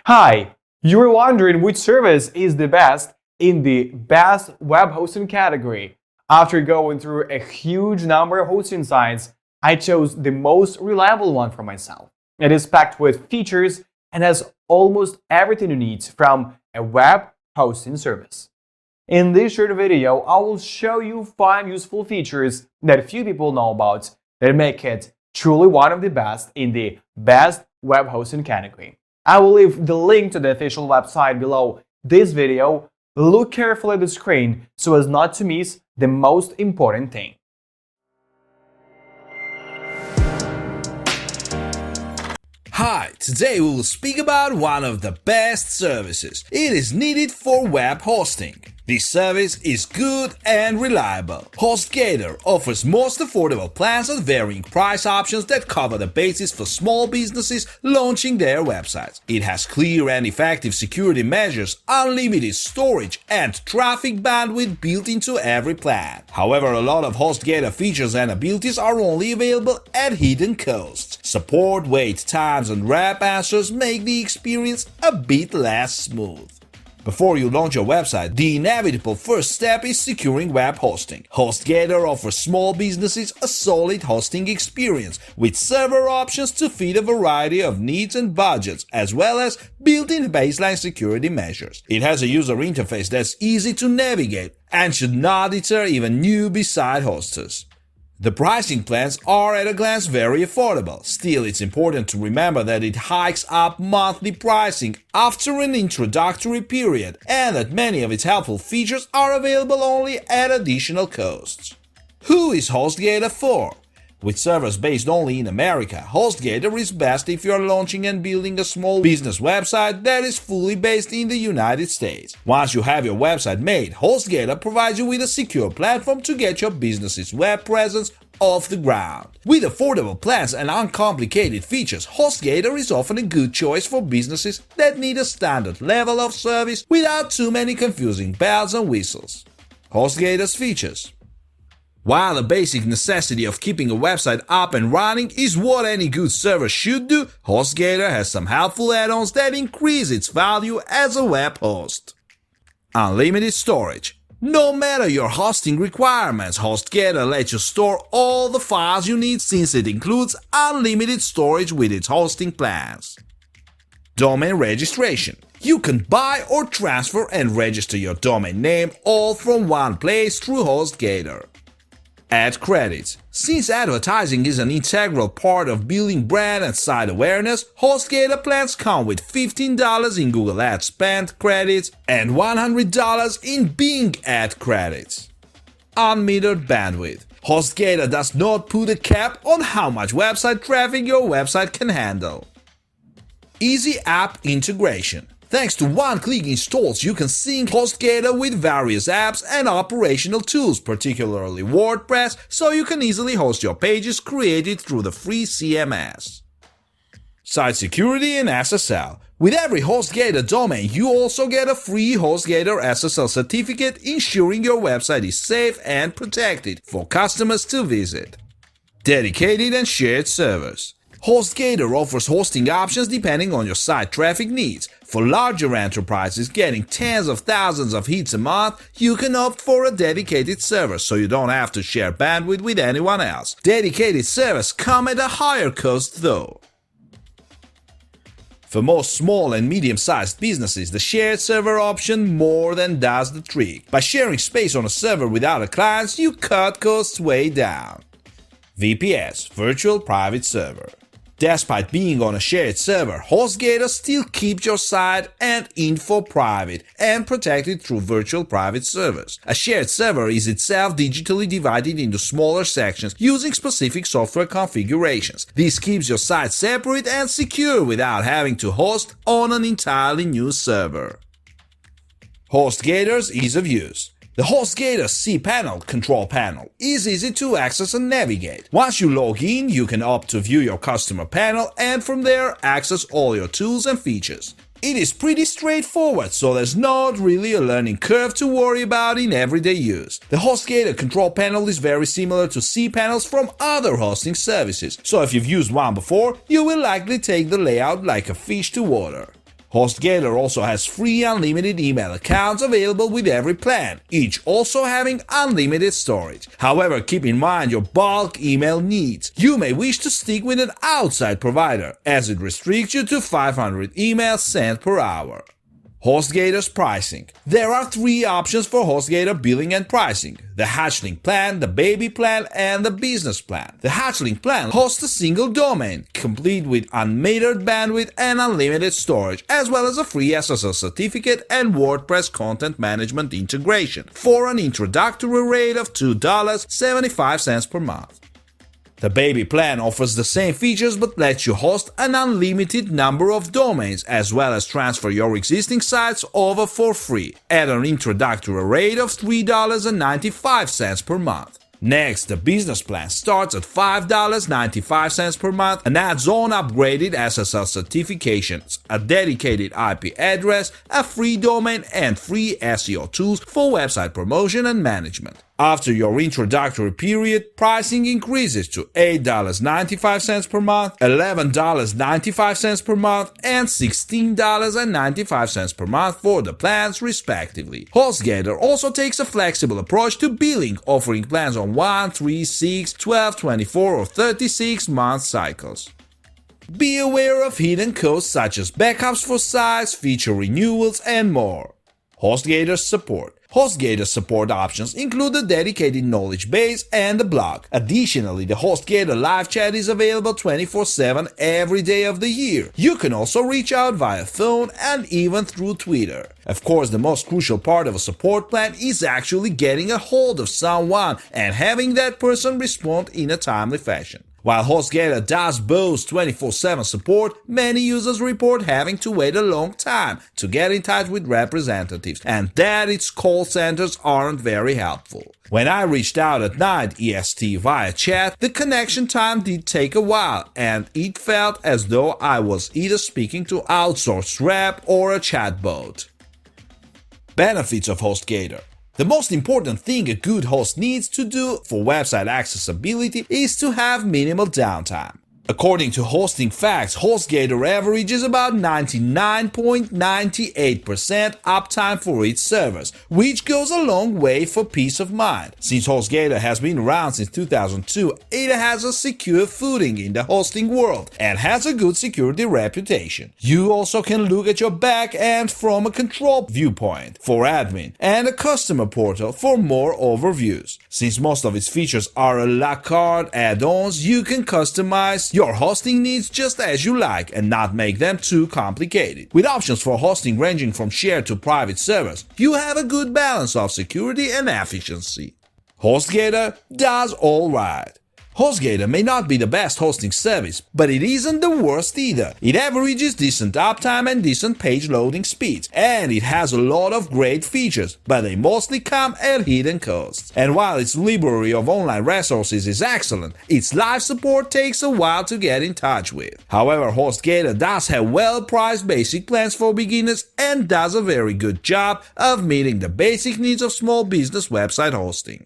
Hi, you were wondering which service is the best in the best web hosting category. After going through a huge number of hosting sites, I chose the most reliable one for myself. It is packed with features and has almost everything you need from a web hosting service. In this short video, I will show you 5 useful features that few people know about that make it truly one of the best in the best web hosting category. I will leave the link to the official website below this video. Look carefully at the screen so as not to miss the most important thing. Hi, today we will speak about one of the best services. It is needed for web hosting. This service is good and reliable. HostGator offers most affordable plans and varying price options that cover the basis for small businesses launching their websites. It has clear and effective security measures, unlimited storage, and traffic bandwidth built into every plan. However, a lot of HostGator features and abilities are only available at hidden costs. Support, wait times, and rep answers make the experience a bit less smooth. Before you launch your website, the inevitable first step is securing web hosting. HostGator offers small businesses a solid hosting experience with server options to fit a variety of needs and budgets, as well as built-in baseline security measures. It has a user interface that's easy to navigate and should not deter even newbie site hosters. The pricing plans are at a glance very affordable. Still, it's important to remember that it hikes up monthly pricing after an introductory period, and that many of its helpful features are available only at additional costs. Who is HostGator for? With servers based only in America, HostGator is best if you are launching and building a small business website that is fully based in the United States. Once you have your website made, HostGator provides you with a secure platform to get your business's web presence off the ground. With affordable plans and uncomplicated features, HostGator is often a good choice for businesses that need a standard level of service without too many confusing bells and whistles. HostGator's features. While the basic necessity of keeping a website up and running is what any good server should do, HostGator has some helpful add-ons that increase its value as a web host. Unlimited storage. No matter your hosting requirements, HostGator lets you store all the files you need since it includes unlimited storage with its hosting plans. Domain registration. You can buy or transfer and register your domain name all from one place through HostGator. Ad credits. Since advertising is an integral part of building brand and site awareness, HostGator plans come with $15 in Google Ad Spend credits and $100 in Bing Ad credits. Unmetered bandwidth. HostGator does not put a cap on how much website traffic your website can handle. Easy app integration. Thanks to one-click installs, you can sync HostGator with various apps and operational tools, particularly WordPress, so you can easily host your pages created through the free CMS. Site security and SSL. With every HostGator domain, you also get a free HostGator SSL certificate, ensuring your website is safe and protected for customers to visit. Dedicated and shared servers. HostGator offers hosting options depending on your site traffic needs. For larger enterprises getting tens of thousands of hits a month, you can opt for a dedicated server so you don't have to share bandwidth with anyone else. Dedicated servers come at a higher cost though. For most small and medium-sized businesses, the shared server option more than does the trick. By sharing space on a server with other clients, you cut costs way down. VPS, Virtual Private Server. Despite being on a shared server, HostGator still keeps your site and info private and protected through virtual private servers. A shared server is itself digitally divided into smaller sections using specific software configurations. This keeps your site separate and secure without having to host on an entirely new server. HostGator's ease of use. The HostGator cPanel control panel is easy to access and navigate. Once you log in, you can opt to view your customer panel and from there access all your tools and features. It is pretty straightforward, so there's not really a learning curve to worry about in everyday use. The HostGator control panel is very similar to cPanels from other hosting services, so if you've used one before, you will likely take the layout like a fish to water. HostGator also has free unlimited email accounts available with every plan, each also having unlimited storage. However, keep in mind your bulk email needs. You may wish to stick with an outside provider, as it restricts you to 500 emails sent per hour. HostGator's pricing. There are three options for HostGator billing and pricing: the Hatchling plan, the Baby plan, and the Business plan. The Hatchling plan hosts a single domain, complete with unmetered bandwidth and unlimited storage, as well as a free SSL certificate and WordPress content management integration, for an introductory rate of $2.75 per month. The Baby plan offers the same features but lets you host an unlimited number of domains, as well as transfer your existing sites over for free at an introductory rate of $3.95 per month. Next, the Business plan starts at $5.95 per month and adds on upgraded SSL certifications, a dedicated IP address, a free domain, and free SEO tools for website promotion and management. After your introductory period, pricing increases to $8.95 per month, $11.95 per month, and $16.95 per month for the plans respectively. HostGator also takes a flexible approach to billing, offering plans on 1, 3, 6, 12, 24, or 36 month cycles. Be aware of hidden costs such as backups for sites, feature renewals, and more. HostGator support. HostGator support options include the dedicated knowledge base and the blog. Additionally, the HostGator live chat is available 24/7 every day of the year. You can also reach out via phone and even through Twitter. Of course, the most crucial part of a support plan is actually getting a hold of someone and having that person respond in a timely fashion. While HostGator does boast 24/7 support, many users report having to wait a long time to get in touch with representatives, and that its call centers aren't very helpful. When I reached out at night EST via chat, the connection time did take a while, and it felt as though I was either speaking to outsourced rep or a chatbot. Benefits of HostGator. The most important thing a good host needs to do for website accessibility is to have minimal downtime. According to Hosting Facts, HostGator averages about 99.98% uptime for its servers, which goes a long way for peace of mind. Since HostGator has been around since 2002, it has a secure footing in the hosting world and has a good security reputation. You also can look at your back end from a control viewpoint for admin and a customer portal for more overviews. Since most of its features are a la carte add-ons, you can customize your hosting needs just as you like and not make them too complicated. With options for hosting ranging from shared to private servers, you have a good balance of security and efficiency. HostGator does all right. HostGator may not be the best hosting service, but it isn't the worst either. It averages decent uptime and decent page loading speeds, and it has a lot of great features, but they mostly come at hidden costs. And while its library of online resources is excellent, its live support takes a while to get in touch with. However, HostGator does have well-priced basic plans for beginners and does a very good job of meeting the basic needs of small business website hosting.